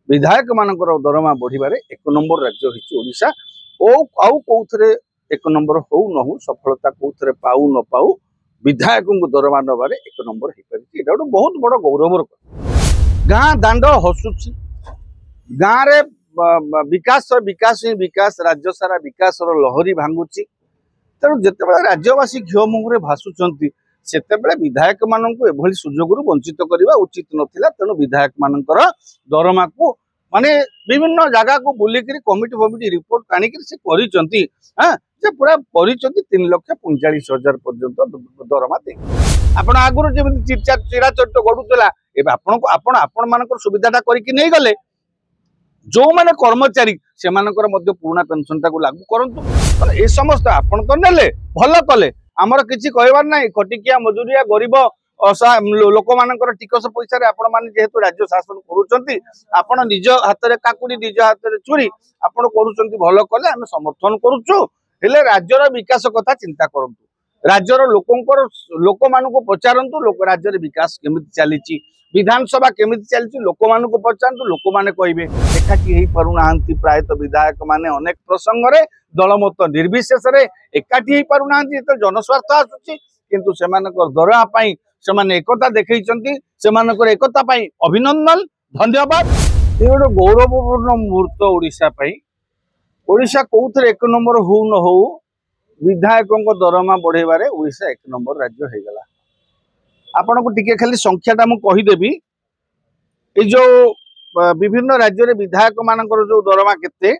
विधायक मानकर दरमा बढ़िबारे एक नंबर राज्य होइछि ओडिशा। ओ आउ कोउथरे एक नंबर हो न हो सफलता कोउथरे पाऊ न पाऊ विधायक को दरमा नबारे एक नंबर हो पारिछि। एटा बहुत बड़ गौरवर गाँ दांड हसुछि गाँ रे विकास विकास ही विकास राज्य सारा विकास लहरी भांगुची। तेणु जिते राज्यवासी घिओ मुहरे भासुचंती सेतेबेले विधायक माननकु एभली सुजोगरु वंचित करबा उचित नथिला। तेणु विधायक मानकर दरमा को माने विभिन्न जगह को बुलिकरी कमिटी रिपोर्ट कानिकरी से करिसंती हां जे पूरा करिसंती 3,45,000 पर्यंत दरमा दे। आपण आगुरु जेमि चिरा चट्ट गडुतला एबे आपण मानकर सुविधाटा करिकि नै गले। जो माने कर्मचारी से मानकर मध्य पुराना पेंशन टाको लागू करंतु। ए समस्त आपण तो नेले भल कले आमर किछि कहबार नै। खटिकिया मजुरिया गरीब लोक मानकर टिकस पैसा रे आपण माने जेहेतु राज्य शासन करूचंती आपण निज हाथ रे काकुडी निज हाथ रे चुरी आपण करूचंती भल कले आमे समर्थन करूचु। हेले राज्यर विकास कथा चिंता करंतु। राज्यर लोक मानको पचारंतु लोक राज्य रे विकास केमिति चलीची विधानसभा केमिति चलीची लोक मानको पचारंतु। लोक माने कहबे एकाठी हेई परुनाहंती प्रायत विधायक माने अनेक प्रसंग रे दलमत निर्विशेष रे एकाठी हेई परुनाहंती। तो जनस्वार्थ आसुची किंतु सेमानकर दरा पई सेमाने एकता देखैचंती। सेमानकर एकता पई अभिनंदन धन्यवाद। ए गोटे गौरवपूर्ण मुहूर्त ओडिशा पई। ओडिशा कोउथरे एक नंबर हो न हो विधायकों दरमा बढ़ेबारे ओडिशा एक नंबर राज्य हो गला। आपण को टिके खाली संख्याटा मु कहिदेबी। ए जो विभिन्न राज्य रे विधायक मानकर जो दरमा केते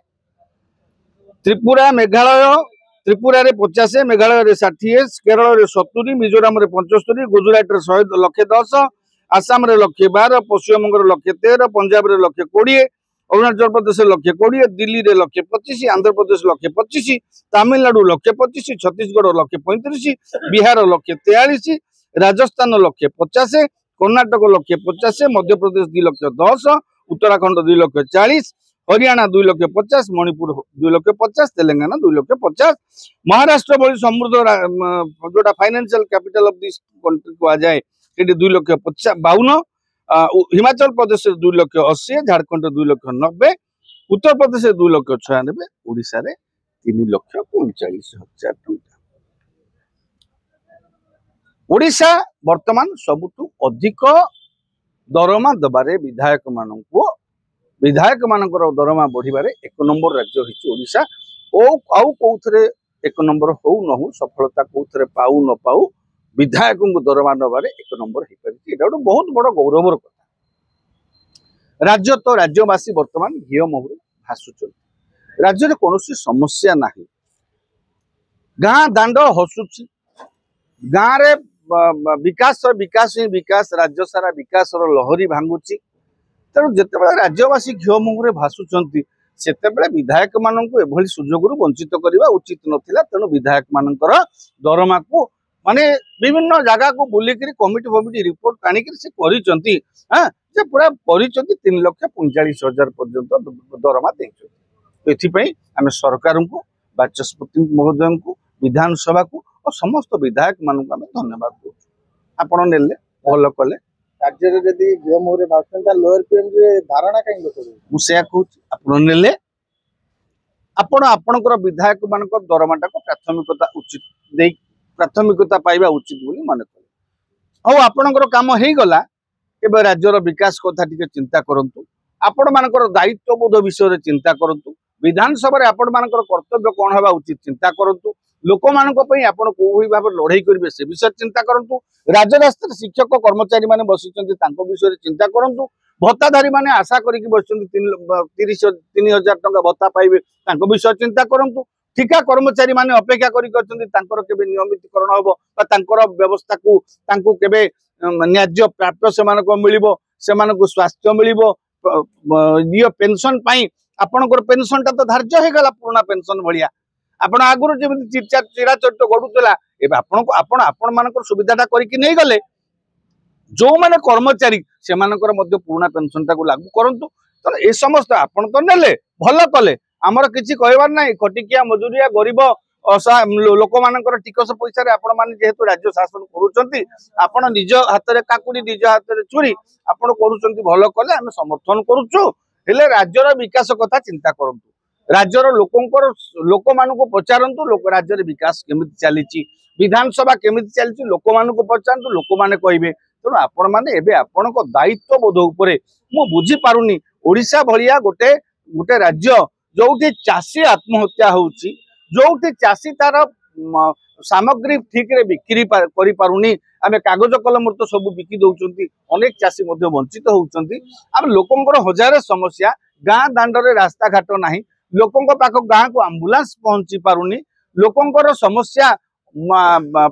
त्रिपुरा मेघालय त्रिपुरा रे 50 मेघालय रे 60 केरल रे 70 मिजोरम रे 75 गुजरात रे 100,10 आसाम रे 112 पश्चिम बंग रे 113 पंजाब रे 120 अरुणाचल प्रदेश 120 दिल्ली रे 125 आंध्र प्रदेश 125 तमिलनाडु 125 छत्तीसगढ़ 135 बिहार 143 राजस्थान 150 कर्नाटक 150 मध्य प्रदेश 2,10,000 उत्तराखंड 2,40,000 हरियाणा 2,50,000 मणिपुर 2,50,000 तेलंगाना 2,50,000 महाराष्ट्र बड़ी समृद्ध जोटा financial capital of this country को आ जाए 2,52,000 हिमाचल प्रदेश 2,80,000 झारखंड 2,90,000 उत्तर प्रदेश 2,96,000 ओडिशा रे 3,45,000 टंका। ओडिशा वर्तमान सबुठु अधिक दरमा दबारे विधायक मानकर दरमा बढ़िबारे एक नंबर राज्य होइछि ओडिशा। ओ आउ कोउथरे एक नंबर हो न हो सफलता कोउथरे पाऊ न पाऊ विधायक को दरमा नबारे एक नंबर हो पारिछि। एटा बहुत बड़ गौरवर कथा। राज्य तो राज्यवासी वर्तमान घिओ मुहरे भासुचंती। राज्य रे कोनोसी समस्या नाही। गाँ दांड हसुची गाँ रे विकास विकास ही विकास राज्य सारा विकास लहरी भांगुची। तेणु जिते राज्यवासी घिओ मुहरे भासुचंती सेतेबेले विधायक माननकु एभली सुजोगरु वंचित करबा उचित नथिला। तेणु विधायक मानकर दरमा को माने विभिन्न जगह को बुलिकरी कमिटी रिपोर्ट कानिकरी से करिसंती हां जे पूरा करिसंती 3,45,000 पर्यंत दरमा देइछथि। एथि पई आमे सरकार को बाचस्पति महोदय को विधानसभा को और समस्त विधायक मान को धन्यवाद दो। आपण नेले भल कले राज्य रे जदी घिओ मोरे भाषणता लोअर पीएम रे धारणा काई लोक मु से कहूँ आपण नेले आपणकर विधायक मानक दरमाटा को प्राथमिकता उचित दे प्राथमिकता पाइबा उचित बोली मन कले। और आपणकर काम हे गला एबे राज्यर विकास कथा टिके चिंता करंतु। आपण मानकर दायित्वबोध विषय चिंता करंतु। विधानसभा आपण मानकर कर्तव्य कौन हवा उचित चिंता करंतु। लोक मानक पई आपण कोई भाव लड़ाई करिवे से विषय चिंता करंतु। राजरास्ता शिक्षक कर्मचारी माने बसिचंती तांको विषय चिंता करंतु। भत्ताधारी माने आशा करिकि बसिचंती 3,000 टंका भत्ता पाइबे तांको विषय चिंता करंतु। ठिका कर्मचारी माने अपेक्षा करि करचंती तांकर केबे नियमितकरण होबो बा तांकर व्यवस्था को तांको केबे न्याय्य प्राप्त सेमानको मिलिबो सेमानको स्वास्थ्य मिलिबो ये पेंशन पाई आपणकर पेंशनटा तो धार्य हे गला पुराना पेंशन भलिया। आपण आगुरु जेमि चिरा चट्ट गडुतला एबे आपण मानकर सुविधाटा करिकि नै गले। जो माने कर्मचारी से मानकर मध्य पुराना पेंशन टाको लागू करंतु। तो ए समस्त आपण तो नेले भल कले आमर किछि कहबार नै। खटिकिया मजुरिया गरीब लोक मानकर टिकस पैसा रे आपण माने जेहेतु राज्य शासन करूचंती आपण निज हाथ रे काकुडी निज हाथ रे चुरी आपण करूचंती भल कले आमे समर्थन करूचु। हेले राज्यर विकास कथा चिंता करंतु राज्यर लोक मानक पचारंतु राज्यर विकास केमिति चली विधानसभा केमिति चली लोक मानक पचारंतु लोक माने कहबे तेणु आपण माने एबे आपणक दायित्व बोध उपरे मु बुझी पारुनी ओडिशा भलिया गोटे गोटे राज्य जोठी चाषी आत्महत्या होउची जोठी चाषी तार सामग्री ठीक रे बिक्री करि पारुनी आमे कागज कलम तो सब बिकी दउचंती अनेक चाषी मध्ये वंचित होउचंती आम लोकंकर हजार समस्या गाँ दांडरे रास्ता घाट नाही लोकंक पाख गाँ को एम्बुलेंस पहुंची पारुनी लोकंकर समस्या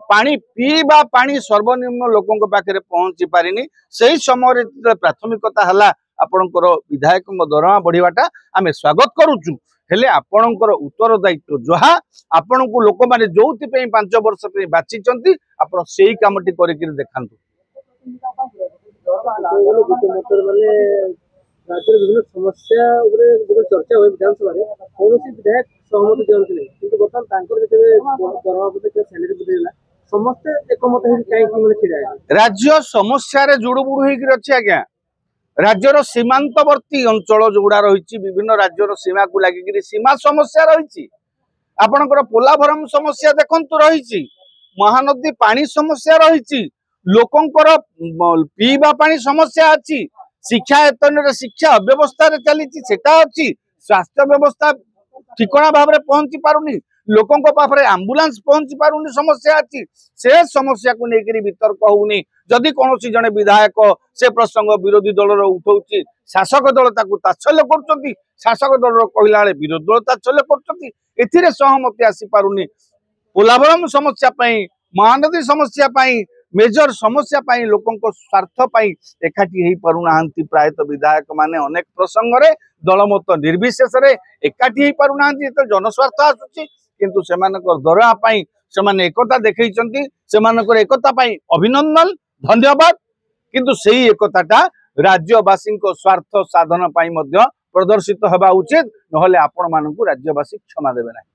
पानी पीवा पानी सर्वनिम्न लोकंक पाखे पहुंची पारिनी सही समय प्राथमिकता हला आपणकर विधायक दरमा बढ़िवाटा आमे स्वागत करूचु हेले आपणकर उत्तरदायित्व जहा आपण को लोक माने जोथि पे 5 वर्ष पे बाचिचंती आपण सेही कामटी करिक देखांतु राज्य विभिन्न समस्या चर्चा हुए विधानसभा कौन विधायक सहमति दिखती नहीं किंतु बर्तमान दरमा सैलरी बदल समस्ते एकमत कहीं राज्य समस्या जुड़बुड़ होकर अच्छी आज्ञा राज्यर सीमांतवर्ती अंचल जोड़ा रही विभिन्न राज्यर सीमा को लगिक सीमा समस्या रही आपणकर पोलाभरम समस्या देखु रही महानदी पानी समस्या रही लोकंकर पीवा पानी समस्या अच्छी शिक्षा यतन शिक्षा अव्यवस्था चली अच्छी स्वास्थ्य व्यवस्था ठिकणा भाव में पहुंची पारुनी लोकों पाखे आम्बुलांस पहुंची पारुनी समस्या अच्छी से समस्या को लेकर वितर्क होनी जदि कौन जड़े विधायक से प्रसंग विरोधी दल उठाऊँच शासक दल तात्सल्य कर शासक दल कहला विरोधी दल तात्सल्य कर सहमति आसी पारुनी पोलाभरम समस्या महानदी समस्या मेजर समस्या लोकों स्वार्थ एकाठी हो पारुना प्रायतः विधायक माने अनेक प्रसंग रे दलमत निर्विशेष रे एकाठी हो पारुना जनस्वार्थ आसुची किंतु सेमानकर दरहा पाई सेमाने एकता देखैचंती सेमानकर एकता पाई अभिनंदन धन्यवाद किंतु सेही एकताटा राज्यवासी स्वार्थ साधन पाई मध्य प्रदर्शित हवा उचित नहले आपण मानकु राज्यवासी क्षमा देबे नाही।